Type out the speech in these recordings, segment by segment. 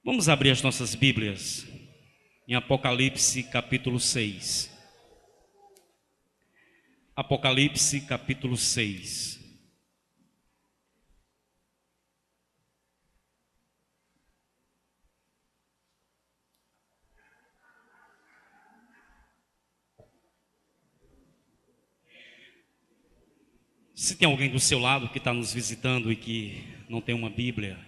Vamos abrir as nossas Bíblias em Apocalipse capítulo 6. Apocalipse capítulo 6. Se tem alguém do seu lado que está nos visitando e que não tem uma Bíblia,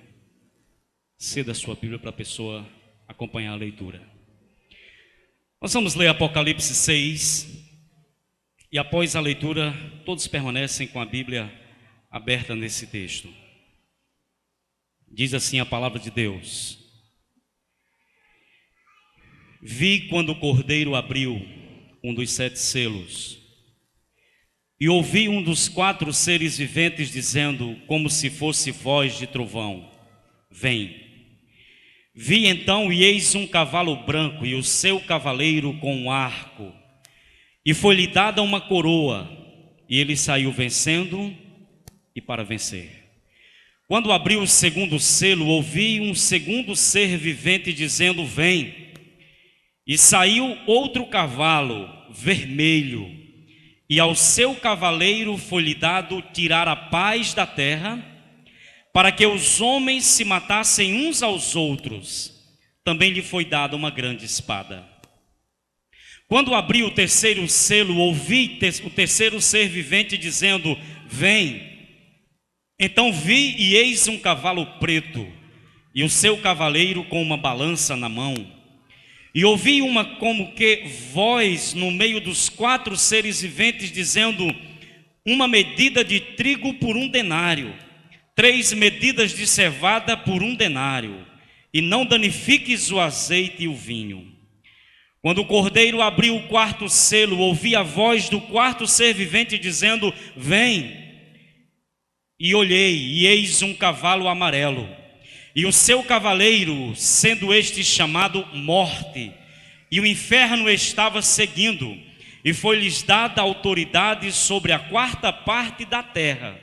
ceda a sua Bíblia para a pessoa acompanhar a leitura. Nós vamos ler Apocalipse 6 e após a leitura todos permanecem com a Bíblia aberta nesse texto. Diz assim a palavra de Deus: Vi quando o Cordeiro abriu um dos 7 selos e ouvi um dos 4 seres viventes dizendo, como se fosse voz de trovão: Vem. Vi então, e eis um cavalo branco, e o seu cavaleiro com um arco, e foi-lhe dada uma coroa, e ele saiu vencendo e para vencer. Quando abriu o segundo selo, ouvi um segundo ser vivente dizendo: Vem. E saiu outro cavalo vermelho, e ao seu cavaleiro foi-lhe dado tirar a paz da terra, para que os homens se matassem uns aos outros. Também lhe foi dada uma grande espada. Quando abri o terceiro selo, ouvi o terceiro ser vivente dizendo: Vem. Então vi, e eis um cavalo preto, e o seu cavaleiro com uma balança na mão. E ouvi uma como que voz no meio dos 4 seres viventes dizendo: Uma medida de trigo por 1 denário, 3 medidas de cevada por 1 denário, e não danifiques o azeite e o vinho. Quando o Cordeiro abriu o 4º selo, ouvi a voz do 4º ser vivente dizendo: Vem. E olhei, e eis um cavalo amarelo, e o seu cavaleiro, sendo este chamado Morte, e o inferno estava seguindo, e foi-lhes dada autoridade sobre a 4ª parte da terra,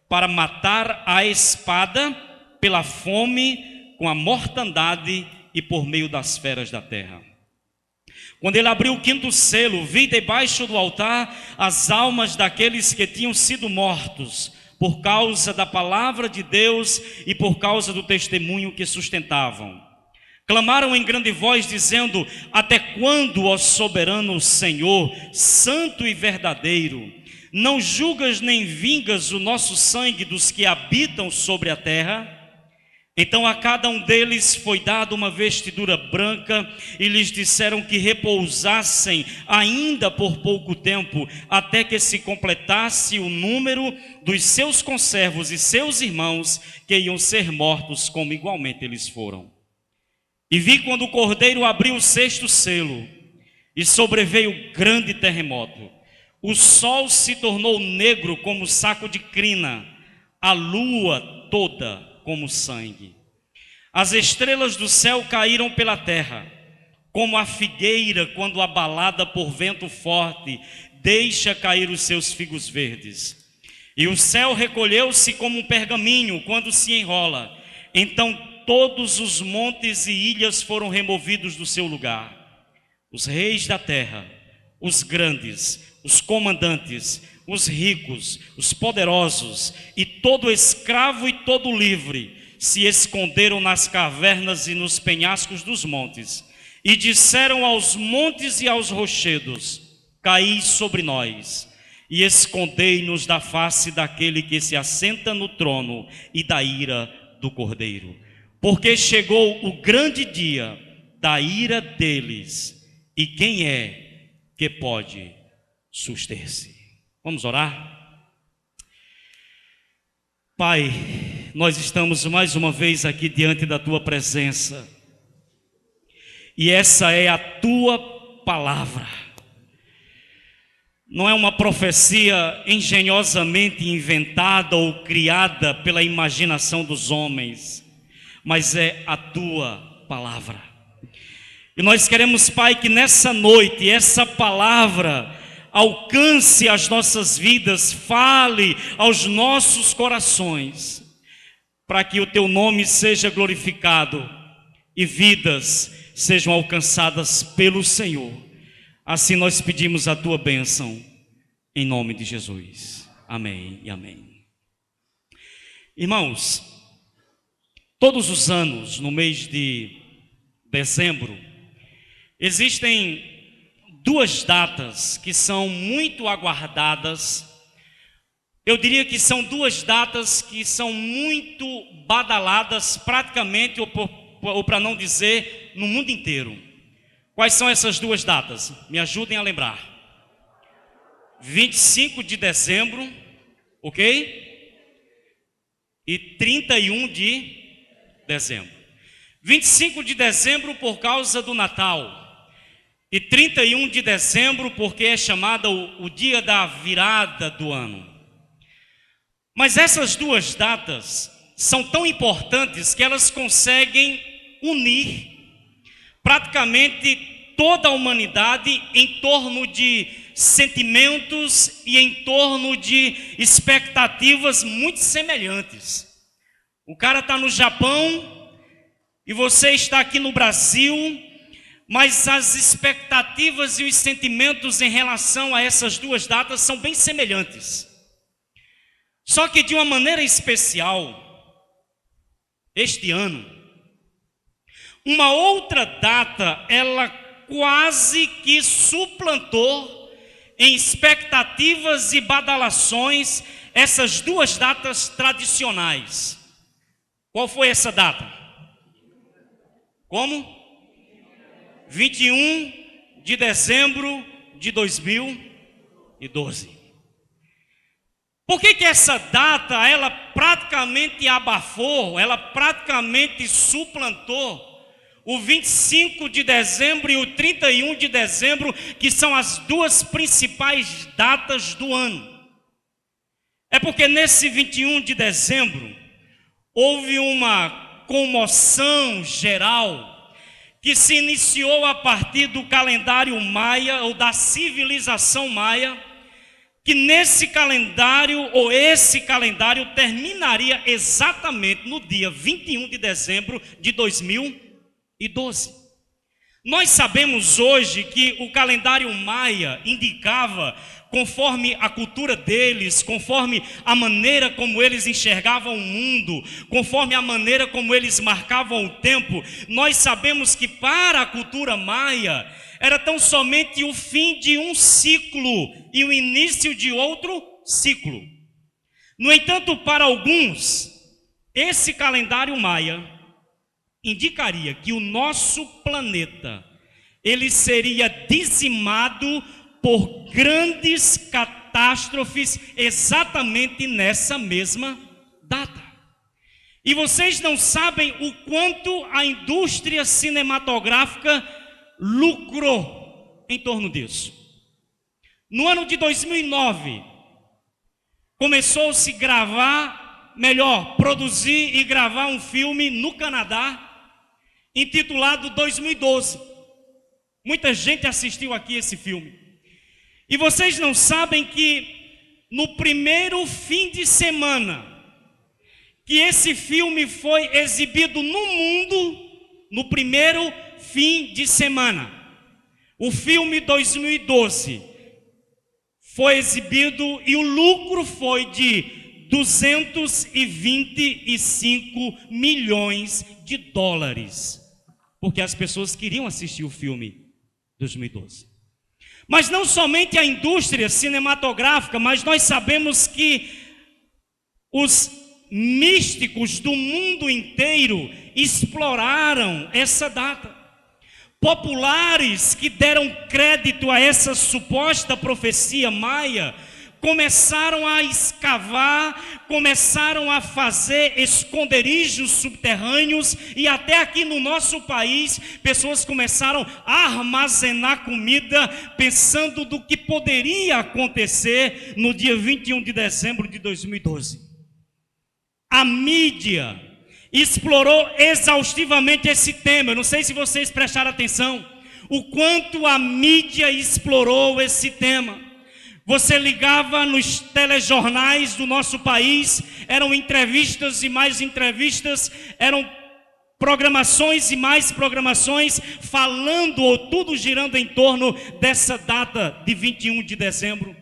para matar a espada, pela fome, com a mortandade e por meio das feras da terra. Quando ele abriu o 5º selo, vi debaixo do altar as almas daqueles que tinham sido mortos, por causa da palavra de Deus e por causa do testemunho que sustentavam. Clamaram em grande voz, dizendo: Até quando, ó soberano Senhor, santo e verdadeiro, não julgas nem vingas o nosso sangue dos que habitam sobre a terra? Então a cada um deles foi dada uma vestidura branca, e lhes disseram que repousassem ainda por pouco tempo, até que se completasse o número dos seus conservos e seus irmãos, que iam ser mortos como igualmente eles foram. E vi quando o Cordeiro abriu o 6º selo, e sobreveio grande terremoto. O sol se tornou negro como saco de crina, a lua toda como sangue. As estrelas do céu caíram pela terra, como a figueira quando abalada por vento forte deixa cair os seus figos verdes. E o céu recolheu-se como um pergaminho quando se enrola. Então todos os montes e ilhas foram removidos do seu lugar. Os reis da terra, os grandes, os comandantes, os ricos, os poderosos e todo escravo e todo livre se esconderam nas cavernas e nos penhascos dos montes, e disseram aos montes e aos rochedos: Caí sobre nós, e escondei-nos da face daquele que se assenta no trono e da ira do Cordeiro, porque chegou o grande dia da ira deles, e quem é que pode suster-se? Vamos orar? Pai, nós estamos mais uma vez aqui diante da Tua presença, e essa é a Tua palavra. Não é uma profecia engenhosamente inventada ou criada pela imaginação dos homens, mas é a Tua palavra. E nós queremos, Pai, que nessa noite essa palavra alcance as nossas vidas, fale aos nossos corações, para que o Teu nome seja glorificado e vidas sejam alcançadas pelo Senhor. Assim nós pedimos a tua bênção, em nome de Jesus. Amém e amém. Irmãos, todos os anos, no mês de dezembro, existem duas datas que são muito aguardadas. Eu diria que são duas datas que são muito badaladas, praticamente, ou para não dizer, no mundo inteiro. Quais são essas duas datas? Me ajudem a lembrar. 25 de dezembro, ok? E 31 de dezembro. 25 de dezembro por causa do Natal. E 31 de dezembro porque é chamado o dia da virada do ano. Mas essas duas datas são tão importantes que elas conseguem unir praticamente toda a humanidade em torno de sentimentos e em torno de expectativas muito semelhantes. O cara está no Japão e você está aqui no Brasil, mas as expectativas e os sentimentos em relação a essas duas datas são bem semelhantes. Só que de uma maneira especial, este ano, uma outra data, ela quase que suplantou em expectativas e badalações essas duas datas tradicionais. Qual foi essa data? Como? 21 de dezembro de 2012. Por que essa data, ela praticamente abafou, ela praticamente suplantou o 25 de dezembro e o 31 de dezembro, que são as duas principais datas do ano? É porque nesse 21 de dezembro, houve uma comoção geral, que se iniciou a partir do calendário maia, ou da civilização maia, que nesse calendário, ou esse calendário, terminaria exatamente no dia 21 de dezembro de 2012. Nós sabemos hoje que o calendário maia indicava, conforme a cultura deles, conforme a maneira como eles enxergavam o mundo, conforme a maneira como eles marcavam o tempo, nós sabemos que para a cultura maia era tão somente o fim de um ciclo e o início de outro ciclo. No entanto, para alguns, esse calendário maia indicaria que o nosso planeta, ele seria dizimado por grandes catástrofes exatamente nessa mesma data. E vocês não sabem o quanto a indústria cinematográfica lucrou em torno disso. No ano de 2009, começou-se a gravar, produzir e gravar um filme no Canadá, intitulado 2012. Muita gente assistiu aqui esse filme. E vocês não sabem que no primeiro fim de semana que esse filme foi exibido no mundo, no primeiro fim de semana, o filme 2012 foi exibido e o lucro foi de 225 milhões de dólares, porque as pessoas queriam assistir o filme 2012. Mas não somente a indústria cinematográfica, mas nós sabemos que os místicos do mundo inteiro exploraram essa data. Populares que deram crédito a essa suposta profecia maia começaram a escavar, começaram a fazer esconderijos subterrâneos, e até aqui no nosso país, pessoas começaram a armazenar comida, pensando do que poderia acontecer no dia 21 de dezembro de 2012. A mídia explorou exaustivamente esse tema. Eu não sei se vocês prestaram atenção, o quanto a mídia explorou esse tema. Você ligava nos telejornais do nosso país, eram entrevistas e mais entrevistas, eram programações e mais programações falando ou tudo girando em torno dessa data de 21 de dezembro.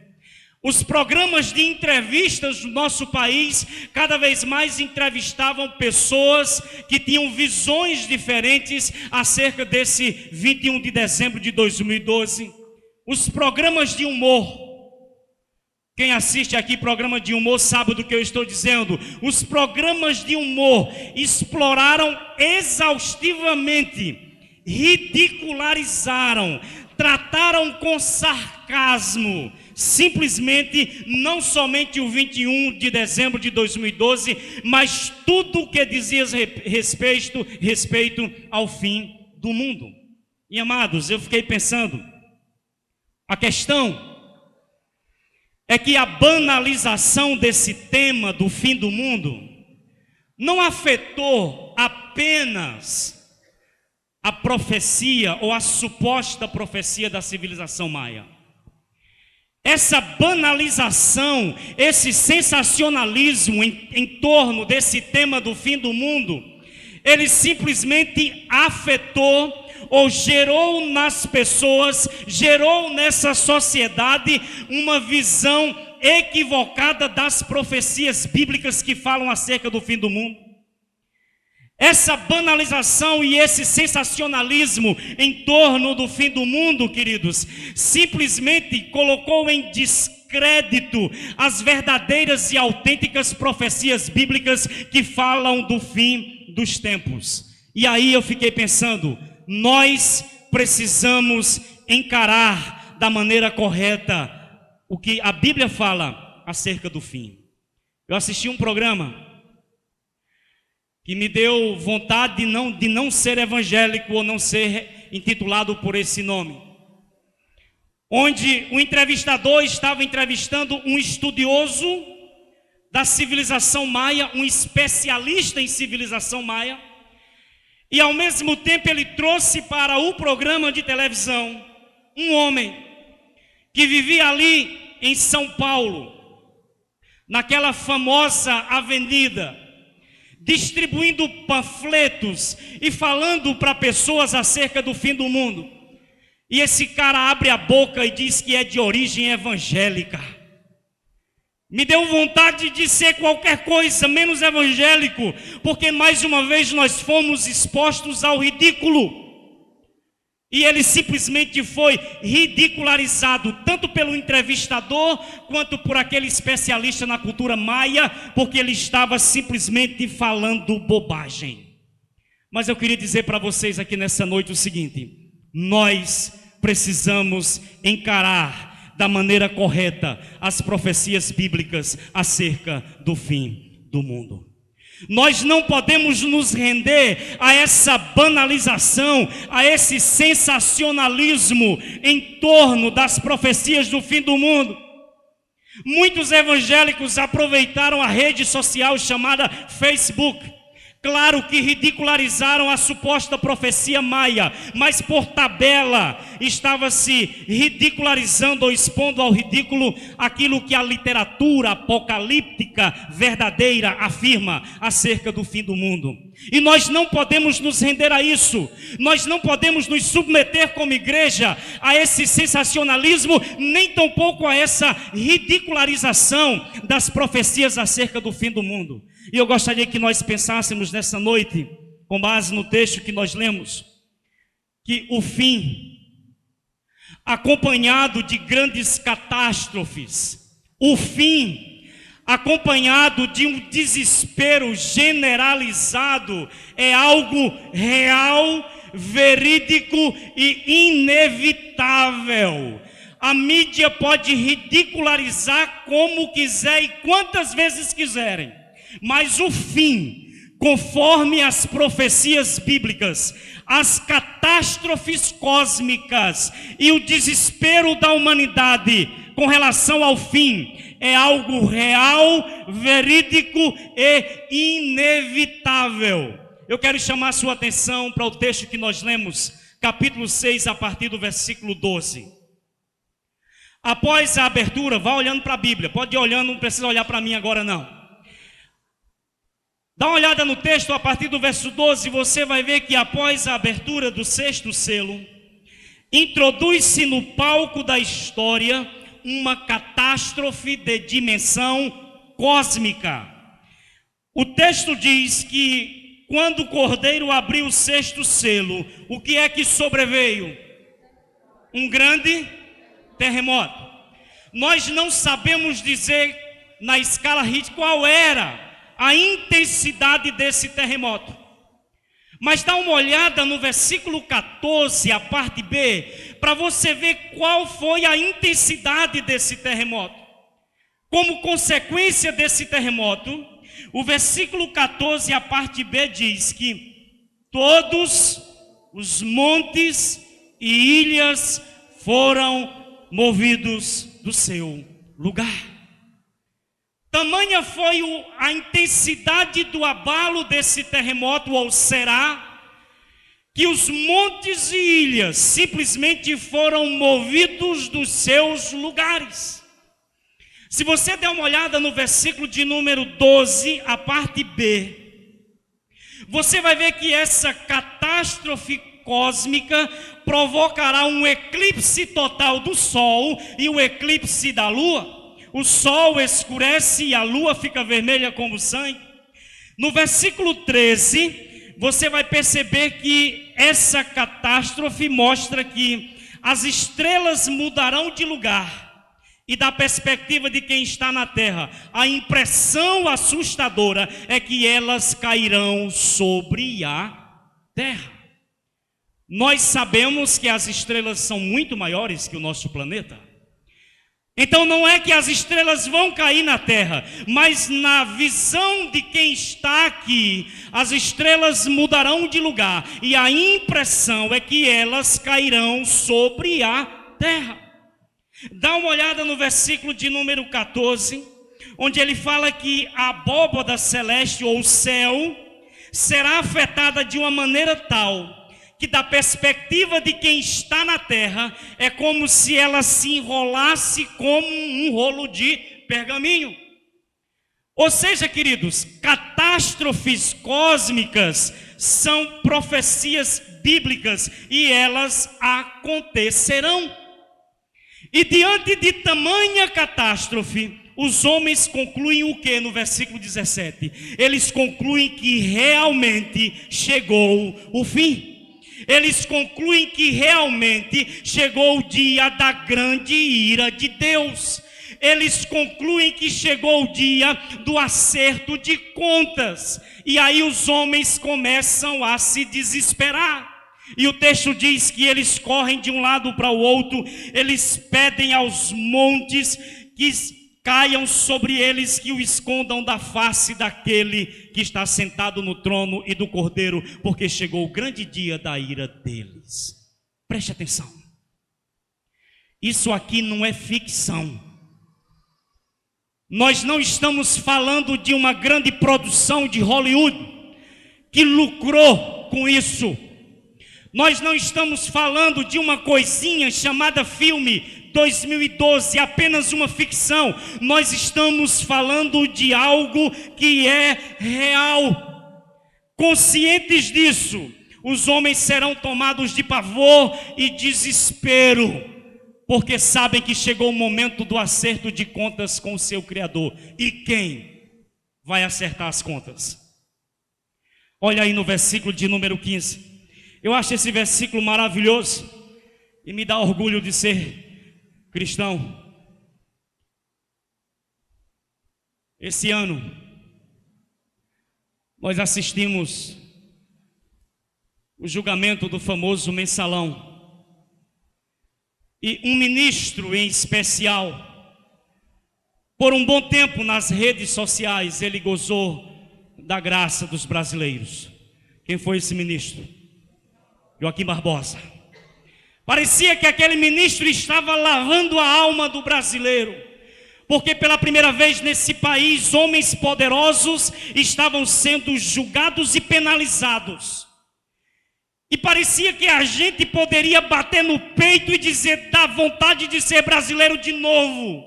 Os programas de entrevistas do nosso país cada vez mais entrevistavam pessoas que tinham visões diferentes acerca desse 21 de dezembro de 2012. Os programas de humor. Quem assiste aqui programa de humor sabe do que eu estou dizendo. Os programas de humor exploraram exaustivamente, ridicularizaram, trataram com sarcasmo, simplesmente, não somente o 21 de dezembro de 2012, mas tudo o que dizia respeito ao fim do mundo. E amados, eu fiquei pensando, a questão é que a banalização desse tema do fim do mundo não afetou apenas a profecia ou a suposta profecia da civilização maia. Essa banalização, esse sensacionalismo em torno desse tema do fim do mundo, ele simplesmente afetou ou gerou nas pessoas, gerou nessa sociedade uma visão equivocada das profecias bíblicas que falam acerca do fim do mundo. Essa banalização e esse sensacionalismo em torno do fim do mundo, queridos, simplesmente colocou em descrédito as verdadeiras e autênticas profecias bíblicas que falam do fim dos tempos. E aí eu fiquei pensando, nós precisamos encarar da maneira correta o que a Bíblia fala acerca do fim. Eu assisti um programa que me deu vontade de não ser evangélico ou não ser intitulado por esse nome, onde o entrevistador estava entrevistando um estudioso da civilização maia, um especialista em civilização maia, e ao mesmo tempo ele trouxe para o programa de televisão um homem que vivia ali em São Paulo, naquela famosa avenida, distribuindo panfletos e falando para pessoas acerca do fim do mundo. E esse cara abre a boca e diz que é de origem evangélica. Me deu vontade de ser qualquer coisa menos evangélico, porque mais uma vez nós fomos expostos ao ridículo. E ele simplesmente foi ridicularizado, tanto pelo entrevistador, quanto por aquele especialista na cultura maia, porque ele estava simplesmente falando bobagem. Mas eu queria dizer para vocês aqui nessa noite o seguinte: nós precisamos encarar da maneira correta as profecias bíblicas acerca do fim do mundo. Nós não podemos nos render a essa banalização, a esse sensacionalismo em torno das profecias do fim do mundo. Muitos evangélicos aproveitaram a rede social chamada Facebook. Claro que ridicularizaram a suposta profecia maia, mas por tabela estava se ridicularizando ou expondo ao ridículo aquilo que a literatura apocalíptica verdadeira afirma acerca do fim do mundo. E nós não podemos nos render a isso, nós não podemos nos submeter como igreja a esse sensacionalismo, nem tampouco a essa ridicularização das profecias acerca do fim do mundo. E eu gostaria que nós pensássemos nessa noite, com base no texto que nós lemos, que o fim, acompanhado de grandes catástrofes, o fim, acompanhado de um desespero generalizado, é algo real, verídico e inevitável. A mídia pode ridicularizar como quiser e quantas vezes quiserem, mas o fim, conforme as profecias bíblicas, as catástrofes cósmicas e o desespero da humanidade com relação ao fim, é algo real, verídico e inevitável. Eu quero chamar a sua atenção para o texto que nós lemos, capítulo 6, a partir do versículo 12. Após a abertura, vá olhando para a Bíblia, pode ir olhando, não precisa olhar para mim agora não. Dá uma olhada no texto, a partir do verso 12, você vai ver que após a abertura do sexto selo, introduz-se no palco da história uma catástrofe de dimensão cósmica. O texto diz que quando o Cordeiro abriu o sexto selo, o que é que sobreveio? Um grande terremoto. Nós não sabemos dizer na escala Richter qual era a intensidade desse terremoto. Mas dá uma olhada no versículo 14, a parte B, para você ver qual foi a intensidade desse terremoto. Como consequência desse terremoto, o versículo 14, a parte B, diz que todos os montes e ilhas foram movidos do seu lugar. Tamanha foi a intensidade do abalo desse terremoto, ou será, que os montes e ilhas simplesmente foram movidos dos seus lugares. Se você der uma olhada no versículo de número 12, a parte B, você vai ver que essa catástrofe cósmica provocará um eclipse total do Sol e o eclipse da Lua. O sol escurece e a lua fica vermelha como sangue. No versículo 13, você vai perceber que essa catástrofe mostra que as estrelas mudarão de lugar. E da perspectiva de quem está na terra, a impressão assustadora é que elas cairão sobre a terra. Nós sabemos que as estrelas são muito maiores que o nosso planeta. Então não é que as estrelas vão cair na terra, mas na visão de quem está aqui, as estrelas mudarão de lugar, e a impressão é que elas cairão sobre a terra. Dá uma olhada no versículo de número 14, onde ele fala que a abóbada celeste ou o céu será afetada de uma maneira tal que da perspectiva de quem está na terra, é como se ela se enrolasse como um rolo de pergaminho. Ou seja, queridos, catástrofes cósmicas são profecias bíblicas e elas acontecerão. E diante de tamanha catástrofe, os homens concluem o que no versículo 17? Eles concluem que realmente chegou o fim. Eles concluem que realmente chegou o dia da grande ira de Deus. Eles concluem que chegou o dia do acerto de contas. E aí os homens começam a se desesperar. E o texto diz que eles correm de um lado para o outro. Eles pedem aos montes que caiam sobre eles, que o escondam da face daquele que está sentado no trono e do Cordeiro, porque chegou o grande dia da ira deles. Preste atenção. Isso aqui não é ficção. Nós não estamos falando de uma grande produção de Hollywood que lucrou com isso. Nós não estamos falando de uma coisinha chamada filme 2012, apenas uma ficção. Nós estamos falando de algo que é real. Conscientes disso, os homens serão tomados de pavor e desespero, porque sabem que chegou o momento do acerto de contas com o seu Criador. E quem vai acertar as contas? Olha aí no versículo de número 15. Eu acho esse versículo maravilhoso e me dá orgulho de ser cristão. Esse ano nós assistimos o julgamento do famoso mensalão. E um ministro em especial, por um bom tempo nas redes sociais, ele gozou da graça dos brasileiros. Quem foi esse ministro? Joaquim Barbosa. Parecia que aquele ministro estava lavando a alma do brasileiro, porque pela primeira vez nesse país, homens poderosos estavam sendo julgados e penalizados. E parecia que a gente poderia bater no peito e dizer, dá vontade de ser brasileiro de novo.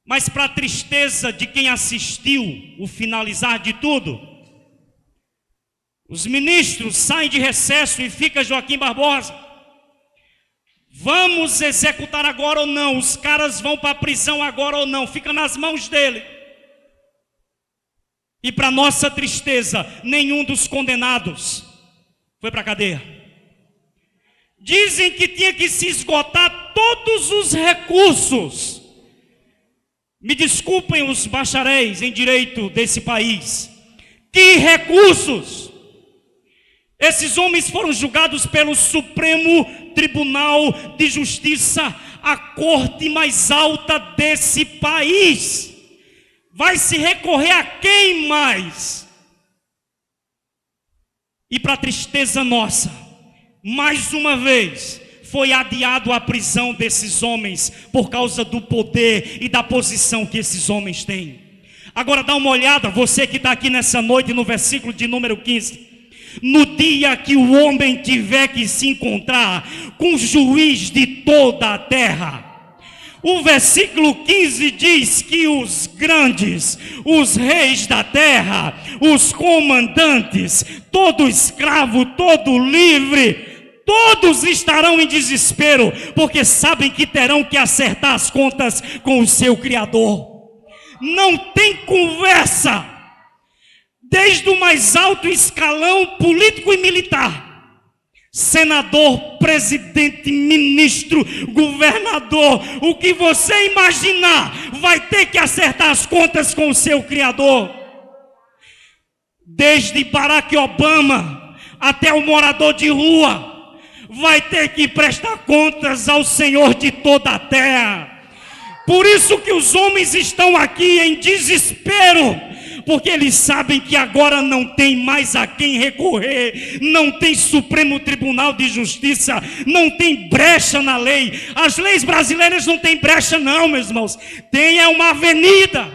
Mas para a tristeza de quem assistiu o finalizar de tudo, os ministros saem de recesso e fica Joaquim Barbosa. Vamos executar agora ou não? Os caras vão para a prisão agora ou não? Fica nas mãos dele. E para nossa tristeza, nenhum dos condenados foi para a cadeia. Dizem que tinha que se esgotar todos os recursos. Me desculpem os bacharéis em direito desse país. Que recursos! Esses homens foram julgados pelo Supremo Tribunal de Justiça, a corte mais alta desse país. Vai se recorrer a quem mais? E para tristeza nossa, mais uma vez, foi adiado a prisão desses homens por causa do poder e da posição que esses homens têm. Agora dá uma olhada, você que está aqui nessa noite, no versículo de número 15. No dia que o homem tiver que se encontrar com o juiz de toda a terra. O versículo 15 diz que os grandes, os reis da terra, os comandantes, todo escravo, todo livre, todos estarão em desespero, porque sabem que terão que acertar as contas com o seu Criador. Não tem conversa. Desde o mais alto escalão político e militar, senador, presidente, ministro, governador, o que você imaginar, vai ter que acertar as contas com o seu Criador. Desde Barack Obama até o morador de rua, vai ter que prestar contas ao Senhor de toda a terra. Por isso que os homens estão aqui em desespero, porque eles sabem que agora não tem mais a quem recorrer, não tem Supremo Tribunal de Justiça, não tem brecha na lei. As leis brasileiras não tem brecha não, meus irmãos, tem uma avenida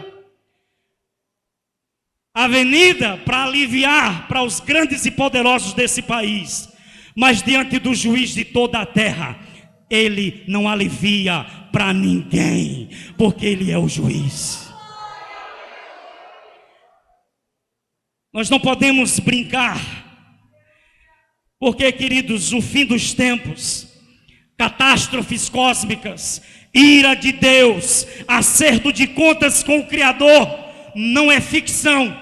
para aliviar para os grandes e poderosos desse país, mas diante do juiz de toda a terra, ele não alivia para ninguém, porque ele é o juiz. Nós não podemos brincar, porque, queridos, o fim dos tempos, catástrofes cósmicas, ira de Deus, acerto de contas com o Criador, não é ficção.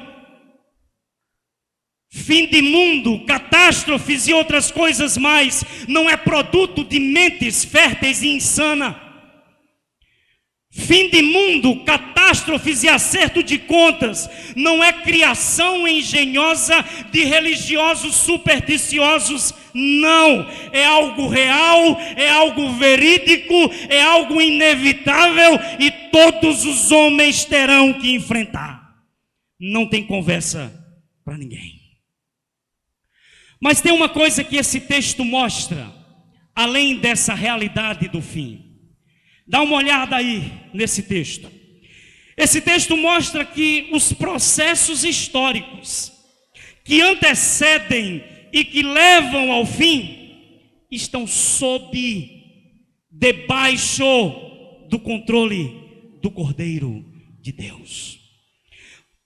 Fim de mundo, catástrofes e outras coisas mais, não é produto de mentes férteis e insanas. Fim de mundo, catástrofes e acerto de contas, não é criação engenhosa de religiosos supersticiosos, não. É algo real, é algo verídico, é algo inevitável e todos os homens terão que enfrentar. Não tem conversa para ninguém. Mas tem uma coisa que esse texto mostra, além dessa realidade do fim. Dá uma olhada aí nesse texto. Esse texto mostra que os processos históricos que antecedem e que levam ao fim estão debaixo do controle do Cordeiro de Deus.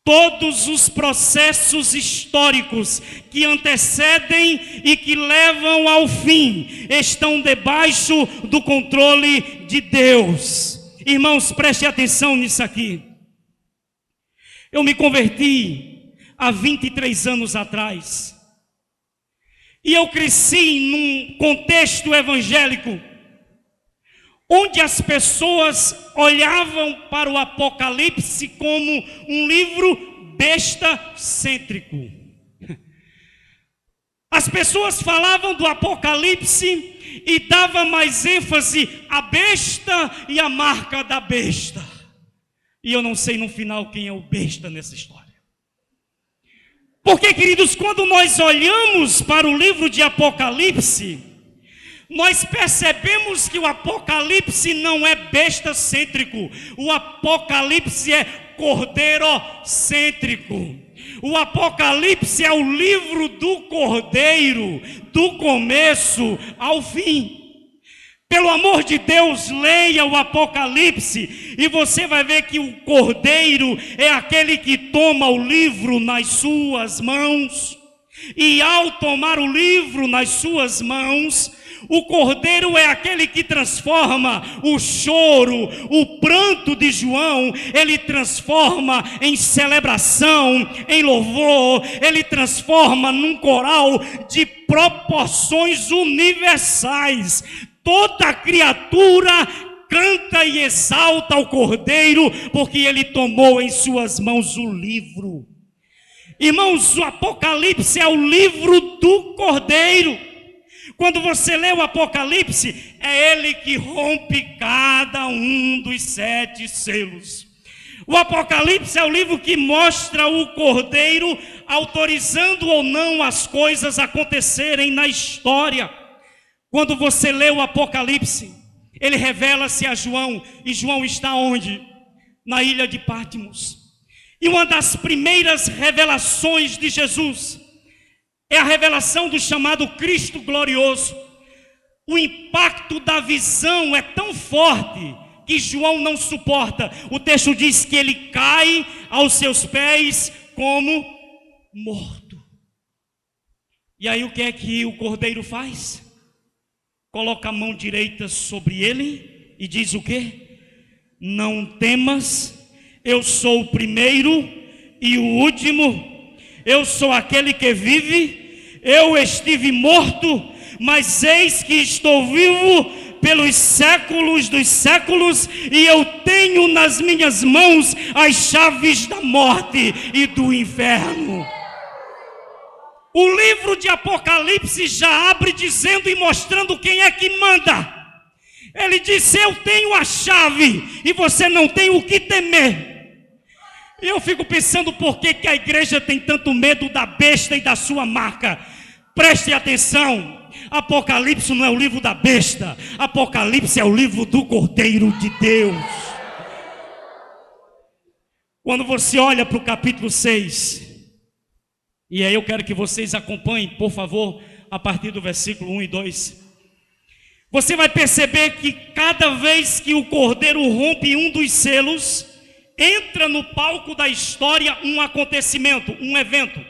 Todos os processos históricos que antecedem e que levam ao fim estão debaixo do controle de Deus. Irmãos, preste atenção nisso aqui. Eu me converti há 23 anos atrás. E eu cresci num contexto evangélico, onde as pessoas olhavam para o Apocalipse como um livro besta-cêntrico. As pessoas falavam do Apocalipse e davam mais ênfase à besta e à marca da besta. E eu não sei no final quem é o besta nessa história. Porque, queridos, quando nós olhamos para o livro de Apocalipse, nós percebemos que o Apocalipse não é besta-cêntrico, o Apocalipse é cordeiro-cêntrico. O Apocalipse é o livro do Cordeiro, do começo ao fim. Pelo amor de Deus, leia o Apocalipse e você vai ver que o Cordeiro é aquele que toma o livro nas suas mãos. E ao tomar o livro nas suas mãos, o Cordeiro é aquele que transforma o choro, o pranto de João, ele transforma em celebração, em louvor, ele transforma num coral de proporções universais. Toda criatura canta e exalta o Cordeiro, porque ele tomou em suas mãos o livro. Irmãos, o Apocalipse é o livro do Cordeiro. Quando você lê o Apocalipse, é ele que rompe cada um dos 7 selos. O Apocalipse é o livro que mostra o Cordeiro autorizando ou não as coisas acontecerem na história. Quando você lê o Apocalipse, ele revela-se a João, e João está onde? Na ilha de Patmos. E uma das primeiras revelações de Jesus é a revelação do chamado Cristo glorioso. O impacto da visão é tão forte que João não suporta. O texto diz que ele cai aos seus pés como morto. E aí o que é que o Cordeiro faz? Coloca a mão direita sobre ele e diz o quê? Não temas, eu sou o primeiro e o último, eu sou aquele que vive, eu estive morto, mas eis que estou vivo pelos séculos dos séculos, e eu tenho nas minhas mãos as chaves da morte e do inferno. O livro de Apocalipse já abre dizendo e mostrando quem é que manda. Ele disse: eu tenho a chave e você não tem o que temer. E eu fico pensando por que a igreja tem tanto medo da besta e da sua marca. Preste atenção, Apocalipse não é o livro da besta, Apocalipse é o livro do Cordeiro de Deus. Quando você olha para o capítulo 6, e aí eu quero que vocês acompanhem, por favor, a partir do versículo 1 e 2. Você vai perceber que cada vez que o Cordeiro rompe um dos selos, entra no palco da história um acontecimento, um evento.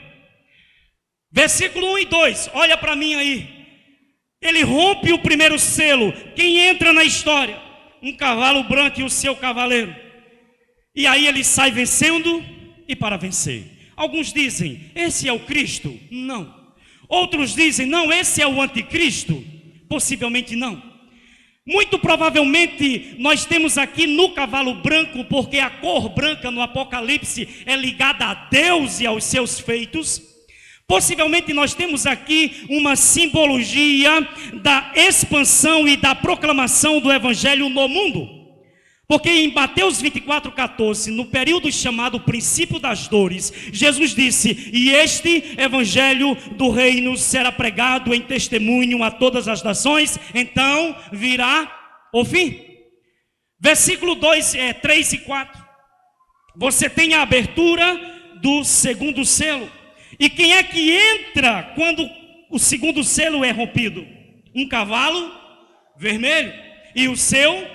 Versículo 1 e 2, olha para mim aí. Ele rompe o primeiro selo. Quem entra na história? Um cavalo branco e o seu cavaleiro. E aí ele sai vencendo e para vencer. Alguns dizem, esse é o Cristo? Não. Outros dizem, não, esse é o anticristo? Possivelmente não. Muito provavelmente nós temos aqui no cavalo branco, porque a cor branca no Apocalipse é ligada a Deus e aos seus feitos. Possivelmente nós temos aqui uma simbologia da expansão e da proclamação do Evangelho no mundo. Porque em Mateus 24:14, no período chamado princípio das dores, Jesus disse: e este Evangelho do reino será pregado em testemunho a todas as nações, então virá o fim. Versículo 3 e 4, você tem a abertura do segundo selo. E quem é que entra quando o segundo selo é rompido? Um cavalo vermelho e o seu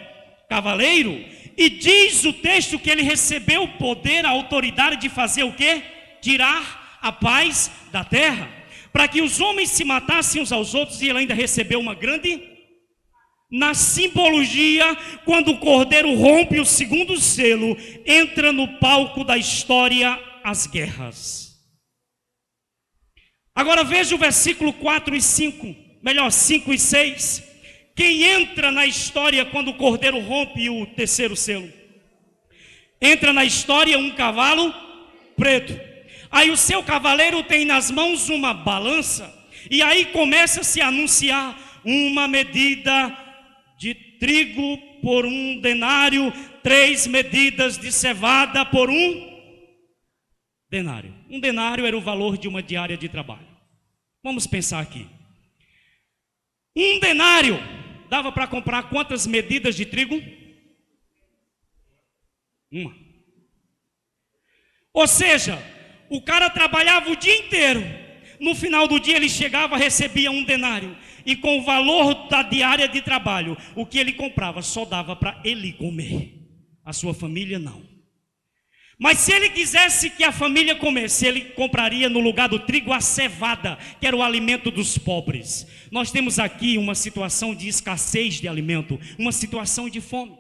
cavaleiro. E diz o texto que ele recebeu o poder, a autoridade de fazer o quê? Tirar a paz da terra, para que os homens se matassem uns aos outros. E ele ainda recebeu uma grande... Na simbologia, quando o Cordeiro rompe o segundo selo, entra no palco da história as guerras. Agora veja o versículo 4 e 5, melhor 5 e 6. Quem entra na história quando o Cordeiro rompe o terceiro selo? Entra na história um cavalo preto. Aí o seu cavaleiro tem nas mãos uma balança. E aí começa-se a anunciar uma medida de trigo por 1 denário, 3 medidas de cevada por 1 denário. 1 denário era o valor de uma diária de trabalho. Vamos pensar aqui. 1 denário dava para comprar quantas medidas de trigo? Uma. Ou seja, o cara trabalhava o dia inteiro, No final do dia ele chegava, recebia 1 denário. E com o valor da diária de trabalho, o que ele comprava só dava para ele comer. A sua família não. Mas se ele quisesse que a família comesse, ele compraria no lugar do trigo a cevada, que era o alimento dos pobres. Nós temos aqui uma situação de escassez de alimento, uma situação de fome.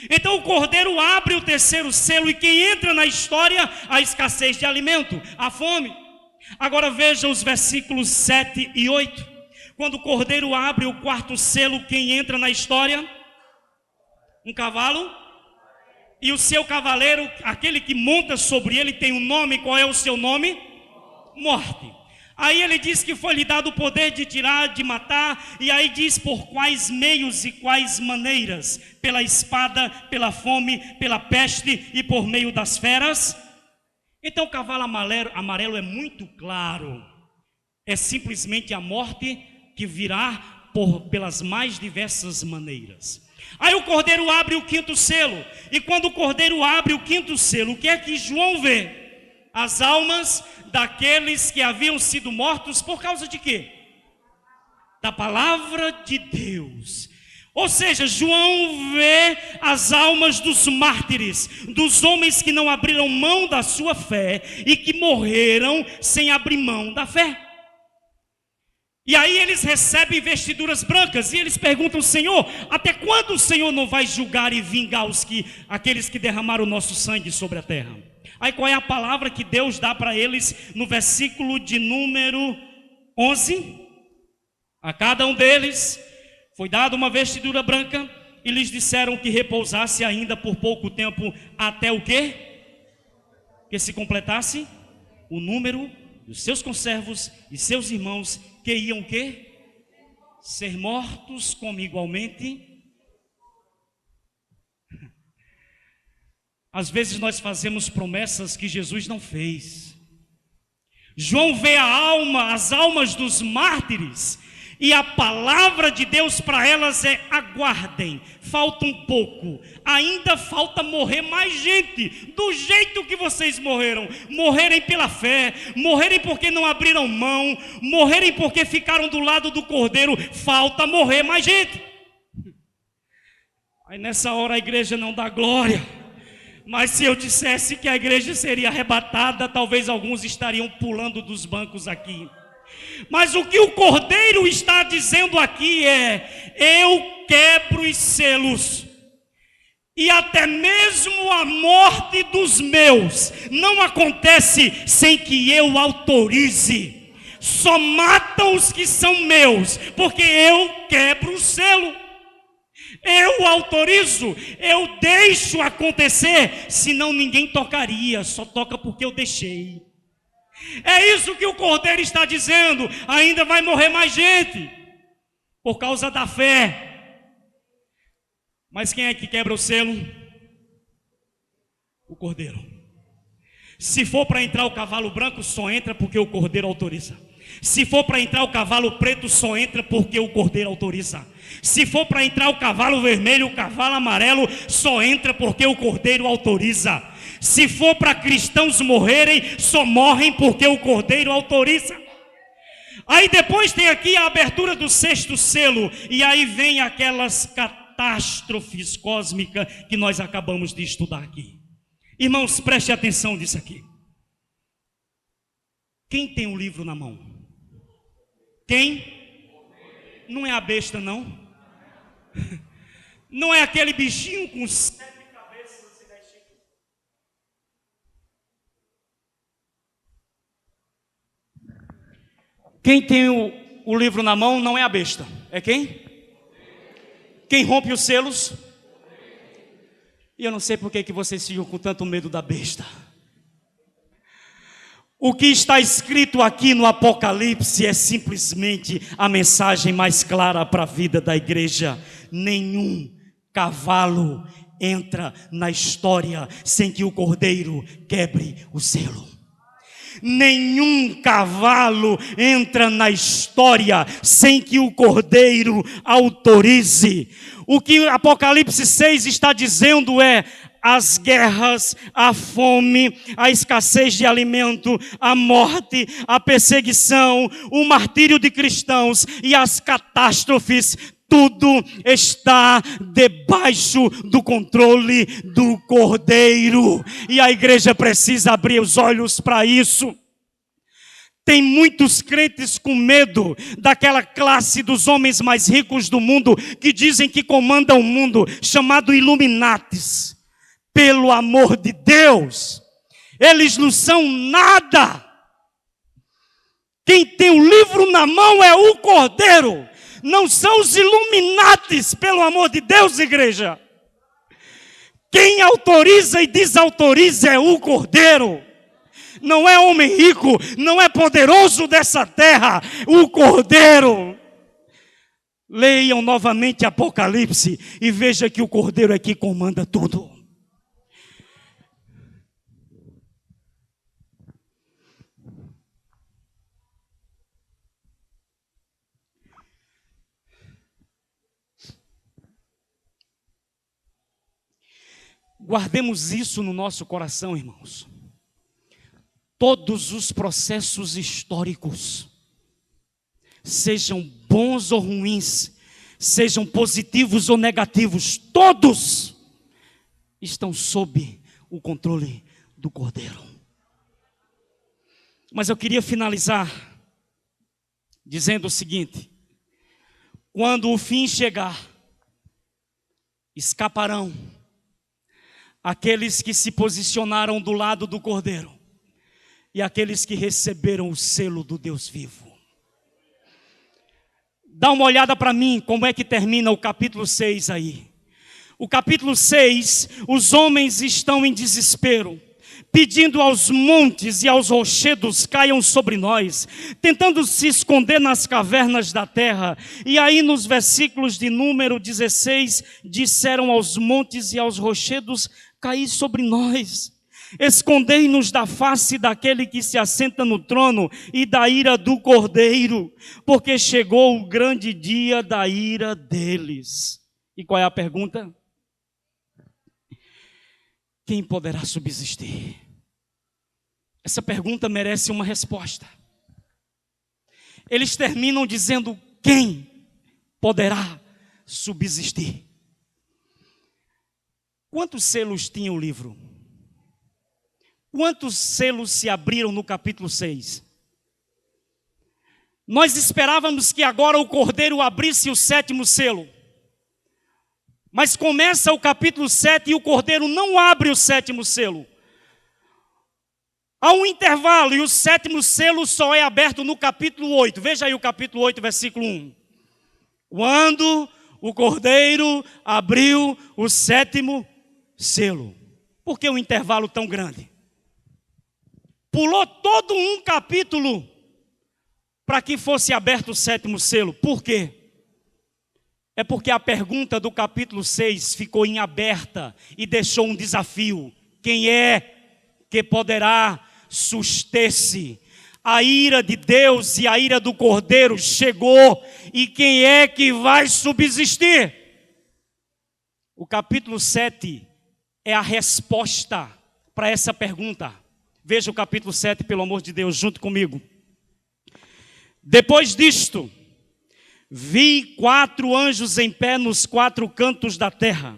Então o cordeiro abre o terceiro selo e quem entra na história, a escassez de alimento, a fome. Agora veja os versículos 7 e 8. Quando o cordeiro abre o quarto selo, quem entra na história? Um cavalo. E o seu cavaleiro, aquele que monta sobre ele, tem um nome. Qual é o seu nome? Morte. Aí ele diz que foi lhe dado o poder de tirar, de matar. E aí diz por quais meios e quais maneiras: pela espada, pela fome, pela peste e por meio das feras. Então o cavalo amarelo é muito claro. É simplesmente a morte que virá pelas mais diversas maneiras. Aí o cordeiro abre o quinto selo. E quando o cordeiro abre o quinto selo, o que é que João vê? As almas daqueles que haviam sido mortos por causa de quê? Da palavra de Deus. Ou seja, João vê as almas dos mártires, dos homens que não abriram mão da sua fé e que morreram sem abrir mão da fé. E aí eles recebem vestiduras brancas e eles perguntam: Senhor, até quando o Senhor não vai julgar e vingar aqueles que derramaram o nosso sangue sobre a terra? Aí qual é a palavra que Deus dá para eles no versículo de número 11? A cada um deles foi dada uma vestidura branca e lhes disseram que repousasse ainda por pouco tempo até o quê? Que se completasse o número dos seus conservos e seus irmãos que iam o quê? Ser mortos como igualmente. Às vezes nós fazemos promessas que Jesus não fez. João vê as almas dos mártires, e a palavra de Deus para elas é: aguardem, falta um pouco, ainda falta morrer mais gente, do jeito que vocês morreram, morrerem pela fé, morrerem porque não abriram mão, morrerem porque ficaram do lado do cordeiro, falta morrer mais gente. Aí nessa hora a igreja não dá glória, mas se eu dissesse que a igreja seria arrebatada, talvez alguns estariam pulando dos bancos aqui. Mas o que o cordeiro está dizendo aqui é: eu quebro os selos, e até mesmo a morte dos meus não acontece sem que eu autorize. Só matam os que são meus, porque eu quebro o selo. Eu autorizo, eu deixo acontecer, senão ninguém tocaria, só toca porque eu deixei. É isso que o cordeiro está dizendo: ainda vai morrer mais gente, por causa da fé. Mas quem é que quebra o selo? O cordeiro. Se for para entrar o cavalo branco, só entra porque o cordeiro autoriza. Se for para entrar o cavalo preto, só entra porque o cordeiro autoriza. Se for para entrar o cavalo vermelho, o cavalo amarelo, só entra porque o cordeiro autoriza. Se for para cristãos morrerem, só morrem porque o cordeiro autoriza. Aí depois tem aqui a abertura do sexto selo, e aí vem aquelas catástrofes cósmicas que nós acabamos de estudar aqui. Irmãos, preste atenção nisso aqui. Quem tem o livro na mão? Quem? Não é a besta, não. Não é aquele bichinho com 7 cabeças e 10 chifres. Quem tem o livro na mão não é a besta. É quem? Quem rompe os selos? E eu não sei por que vocês ficam com tanto medo da besta. O que está escrito aqui no Apocalipse é simplesmente a mensagem mais clara para a vida da igreja. Nenhum cavalo entra na história sem que o cordeiro quebre o selo. Nenhum cavalo entra na história sem que o cordeiro autorize. O que Apocalipse 6 está dizendo é: as guerras, a fome, a escassez de alimento, a morte, a perseguição, o martírio de cristãos e as catástrofes, tudo está debaixo do controle do Cordeiro. E a igreja precisa abrir os olhos para isso. Tem muitos crentes com medo daquela classe dos homens mais ricos do mundo que dizem que comandam o mundo, chamado Illuminatis. Pelo amor de Deus, eles não são nada. Quem tem o livro na mão é o Cordeiro. Não são os Illuminatis, pelo amor de Deus, igreja. Quem autoriza e desautoriza é o Cordeiro. Não é homem rico, não é poderoso dessa terra, o Cordeiro. Leiam novamente Apocalipse e veja que o Cordeiro é que comanda tudo. Guardemos isso no nosso coração, irmãos. Todos os processos históricos, sejam bons ou ruins, sejam positivos ou negativos, todos estão sob o controle do Cordeiro. Mas eu queria finalizar dizendo o seguinte: quando o fim chegar, escaparão aqueles que se posicionaram do lado do Cordeiro e aqueles que receberam o selo do Deus vivo. Dá uma olhada para mim, como é que termina o capítulo 6 aí. O capítulo 6, os homens estão em desespero, pedindo aos montes e aos rochedos caiam sobre nós, tentando se esconder nas cavernas da terra. E aí nos versículos de número 16, disseram aos montes e aos rochedos, caí sobre nós. Escondei-nos da face daquele que se assenta no trono e da ira do Cordeiro, porque chegou o grande dia da ira deles. E qual é a pergunta? Quem poderá subsistir? Essa pergunta merece uma resposta. Eles terminam dizendo: quem poderá subsistir? Quantos selos tinha o livro? Quantos selos se abriram no capítulo 6? Nós esperávamos que agora o Cordeiro abrisse o 7º selo. Mas começa o capítulo 7 e o Cordeiro não abre o 7º selo. Há um intervalo e o 7º selo só é aberto no capítulo 8. Veja aí o capítulo 8, versículo 1. Quando o Cordeiro abriu o 7º selo. Por que um intervalo tão grande? Pulou todo um capítulo para que fosse aberto o 7º selo. Por quê? É porque a pergunta do capítulo 6 ficou em aberta e deixou um desafio. Quem é que poderá suster-se? A ira de Deus e a ira do Cordeiro chegou, e quem é que vai subsistir? O capítulo 7 é a resposta para essa pergunta. Veja o capítulo 7, pelo amor de Deus, junto comigo. Depois disto, vi 4 anjos em pé nos 4 cantos da terra,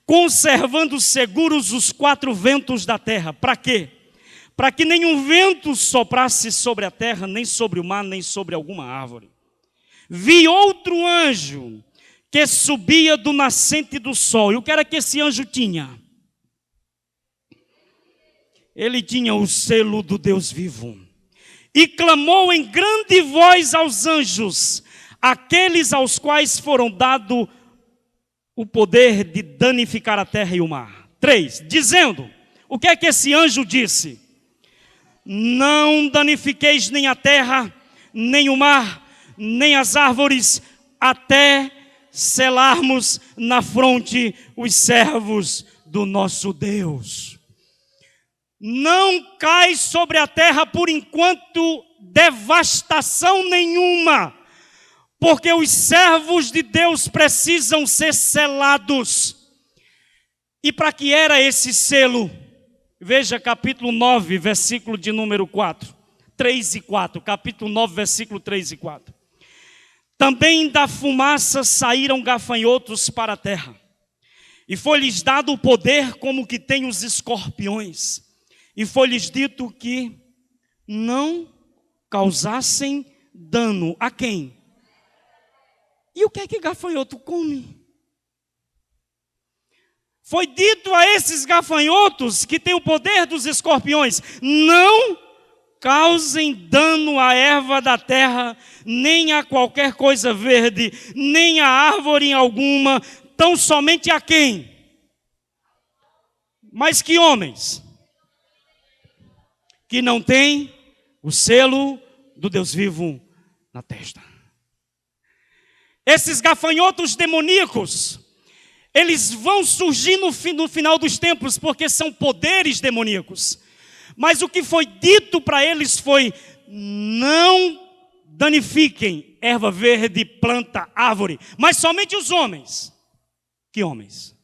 conservando seguros os 4 ventos da terra. Para quê? Para que nenhum vento soprasse sobre a terra, nem sobre o mar, nem sobre alguma árvore. Vi outro anjo que subia do nascente do sol. E o que era que esse anjo tinha? Ele tinha o selo do Deus vivo. E clamou em grande voz aos anjos, aqueles aos quais foram dado o poder de danificar a terra e o mar. 3, dizendo, o que é que esse anjo disse? Não danifiqueis nem a terra, nem o mar, nem as árvores, até selarmos na fronte os servos do nosso Deus. Não cai sobre a terra por enquanto devastação nenhuma, porque os servos de Deus precisam ser selados. E para que era esse selo? Veja capítulo 9, versículo de número 4. 3 e 4. Capítulo 9, versículo 3 e 4. Também da fumaça saíram gafanhotos para a terra. E foi-lhes dado o poder como que tem os escorpiões. E foi-lhes dito que não causassem dano. A quem? E o que é que gafanhoto come? Foi dito a esses gafanhotos que têm o poder dos escorpiões: não causem dano à erva da terra, nem a qualquer coisa verde, nem a árvore alguma, tão somente a quem? Mas que homens? Que não têm o selo do Deus vivo na testa. Esses gafanhotos demoníacos, eles vão surgir no final dos tempos, porque são poderes demoníacos. Mas o que foi dito para eles foi: não danifiquem erva verde, planta, árvore, mas somente os homens. Que homens?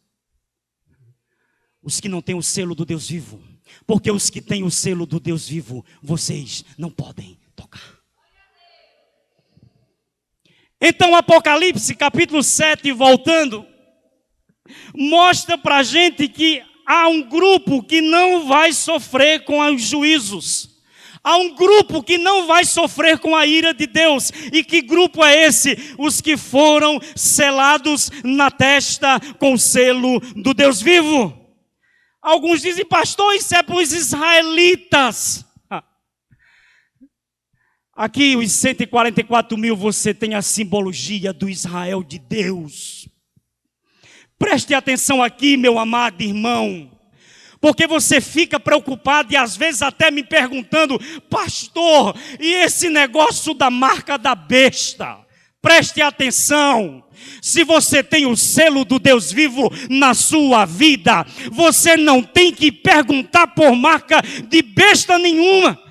Os que não têm o selo do Deus vivo. Porque os que têm o selo do Deus vivo, vocês não podem tocar. Então Apocalipse capítulo 7, voltando, mostra para a gente que há um grupo que não vai sofrer com os juízos. Há um grupo que não vai sofrer com a ira de Deus. E que grupo é esse? Os que foram selados na testa com o selo do Deus vivo. Alguns dizem: pastor, isso é para os israelitas. Aqui os 144 mil, você tem a simbologia do Israel de Deus. Preste atenção aqui, meu amado irmão, porque você fica preocupado e às vezes até me perguntando: pastor, e esse negócio da marca da besta? Preste atenção. Se você tem o selo do Deus vivo na sua vida, você não tem que perguntar por marca de besta nenhuma.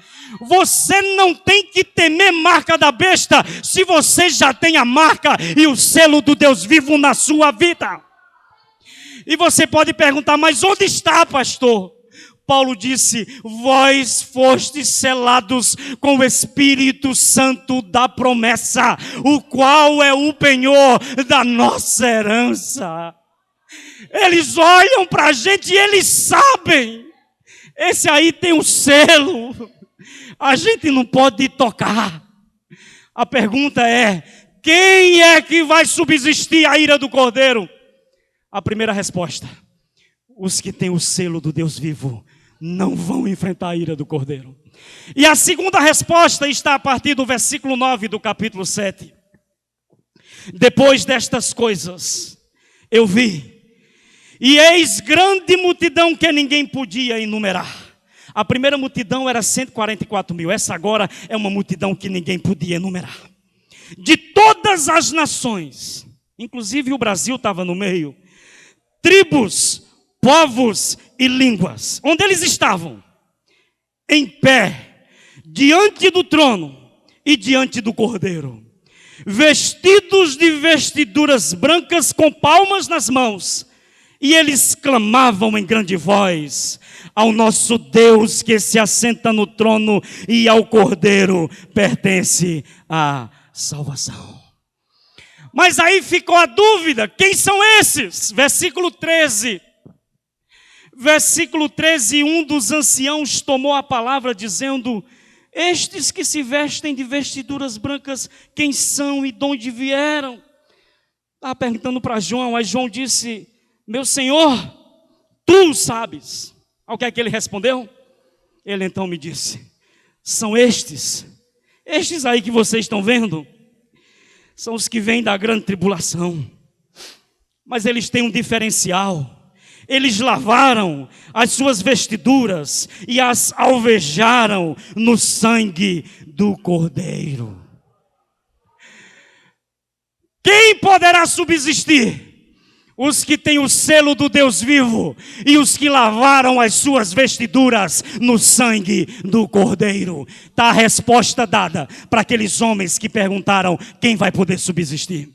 Você não tem que temer marca da besta, se você já tem a marca e o selo do Deus vivo na sua vida. E você pode perguntar: mas onde está, pastor? Paulo disse: vós fostes selados com o Espírito Santo da promessa, o qual é o penhor da nossa herança. Eles olham para a gente e eles sabem: esse aí tem um selo, a gente não pode tocar. A pergunta é: quem é que vai subsistir à ira do Cordeiro? A primeira resposta: os que têm o selo do Deus vivo não vão enfrentar a ira do Cordeiro. E a segunda resposta está a partir do versículo 9 do capítulo 7. Depois destas coisas, eu vi, e eis grande multidão que ninguém podia enumerar. A primeira multidão era 144 mil, essa agora é uma multidão que ninguém podia enumerar. De todas as nações, inclusive o Brasil estava no meio, tribos, povos e línguas. Onde eles estavam? Em pé, diante do trono e diante do Cordeiro, vestidos de vestiduras brancas com palmas nas mãos. E eles clamavam em grande voz: ao nosso Deus que se assenta no trono e ao Cordeiro pertence a salvação. Mas aí ficou a dúvida: quem são esses? Versículo 13. Versículo 13, um dos anciãos tomou a palavra dizendo: estes que se vestem de vestiduras brancas, quem são e de onde vieram? Estava perguntando para João, aí João disse: meu senhor, tu sabes. Ao que é que ele respondeu? Ele então me disse: são estes aí que vocês estão vendo, são os que vêm da grande tribulação. Mas eles têm um diferencial: eles lavaram as suas vestiduras e as alvejaram no sangue do Cordeiro. Quem poderá subsistir? Os que têm o selo do Deus vivo e os que lavaram as suas vestiduras no sangue do Cordeiro. Está a resposta dada para aqueles homens que perguntaram: quem vai poder subsistir?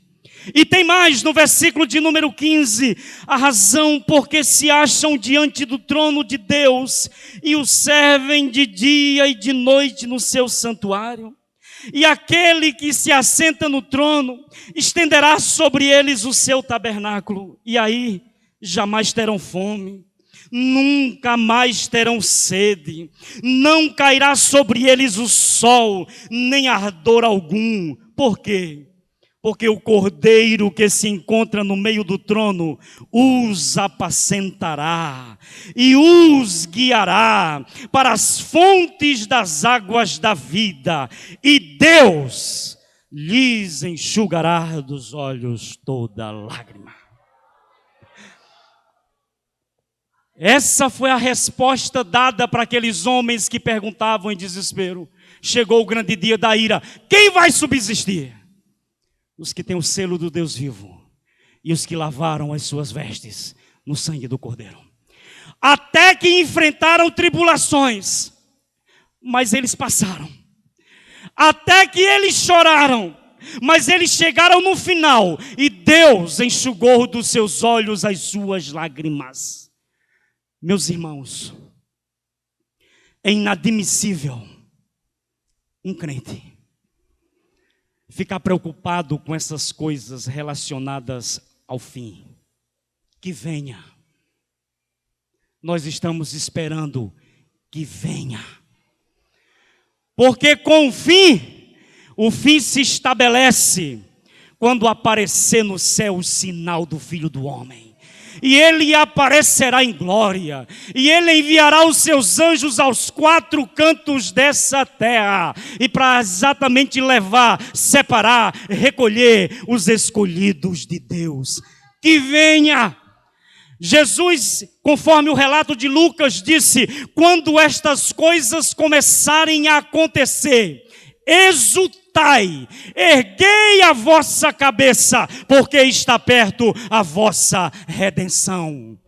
E tem mais no versículo de número 15, a razão porque se acham diante do trono de Deus e o servem de dia e de noite no seu santuário. E aquele que se assenta no trono estenderá sobre eles o seu tabernáculo, e aí jamais terão fome, nunca mais terão sede, não cairá sobre eles o sol, nem ardor algum. Por quê? Porque o cordeiro que se encontra no meio do trono os apacentará e os guiará para as fontes das águas da vida, e Deus lhes enxugará dos olhos toda lágrima. Essa foi a resposta dada para aqueles homens que perguntavam em desespero. Chegou o grande dia da ira. Quem vai subsistir? Os que têm o selo do Deus vivo e os que lavaram as suas vestes no sangue do Cordeiro. Até que enfrentaram tribulações, mas eles passaram. Até que eles choraram, mas eles chegaram no final e Deus enxugou dos seus olhos as suas lágrimas. Meus irmãos, é inadmissível um crente ficar preocupado com essas coisas relacionadas ao fim. Que venha. Nós estamos esperando que venha. Porque com o fim se estabelece quando aparecer no céu o sinal do Filho do Homem. E ele aparecerá em glória, e ele enviará os seus anjos aos 4 cantos dessa terra, e para exatamente levar, separar, recolher os escolhidos de Deus. Que venha! Jesus, conforme o relato de Lucas, disse: quando estas coisas começarem a acontecer, exultai, erguei a vossa cabeça, porque está perto a vossa redenção.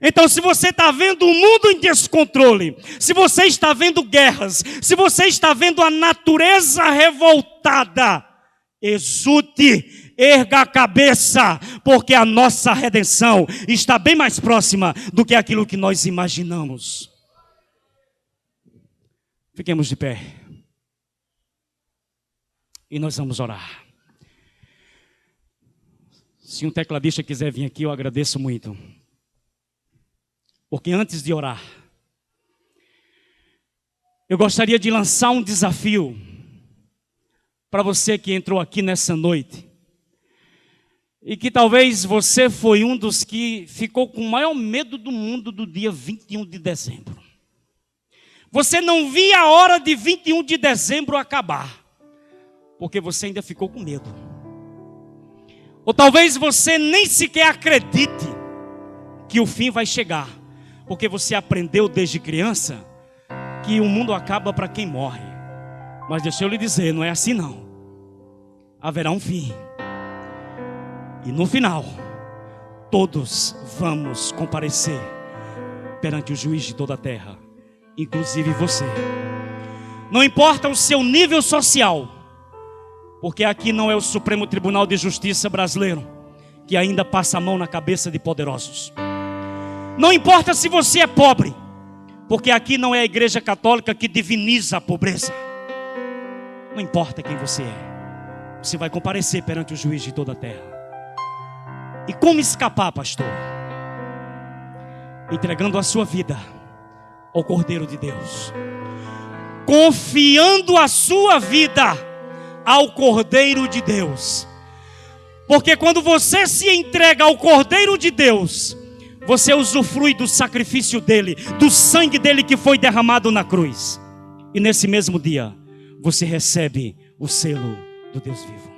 Então, se você está vendo o mundo em descontrole, se você está vendo guerras, se você está vendo a natureza revoltada, exulte, erga a cabeça, porque a nossa redenção está bem mais próxima do que aquilo que nós imaginamos. Fiquemos de pé. E nós vamos orar. Se um tecladista quiser vir aqui, eu agradeço muito. Porque antes de orar, eu gostaria de lançar um desafio para você que entrou aqui nessa noite. E que talvez você foi um dos que ficou com o maior medo do mundo do dia 21 de dezembro. Você não via a hora de 21 de dezembro acabar. Porque você ainda ficou com medo. Ou talvez você nem sequer acredite que o fim vai chegar. Porque você aprendeu desde criança que o mundo acaba para quem morre. Mas deixa eu lhe dizer, não é assim não. Haverá um fim. E no final, todos vamos comparecer perante o juiz de toda a terra. Inclusive você. Não importa o seu nível social. Porque aqui não é o Supremo Tribunal de Justiça brasileiro que ainda passa a mão na cabeça de poderosos. Não importa se você é pobre, porque aqui não é a Igreja Católica que diviniza a pobreza. Não importa quem você é, você vai comparecer perante o juiz de toda a terra. E como escapar, pastor? Entregando a sua vida ao Cordeiro de Deus, confiando a sua vida ao Cordeiro de Deus. Porque quando você se entrega ao Cordeiro de Deus, você usufrui do sacrifício dele, do sangue dele que foi derramado na cruz. E nesse mesmo dia, você recebe o selo do Deus vivo.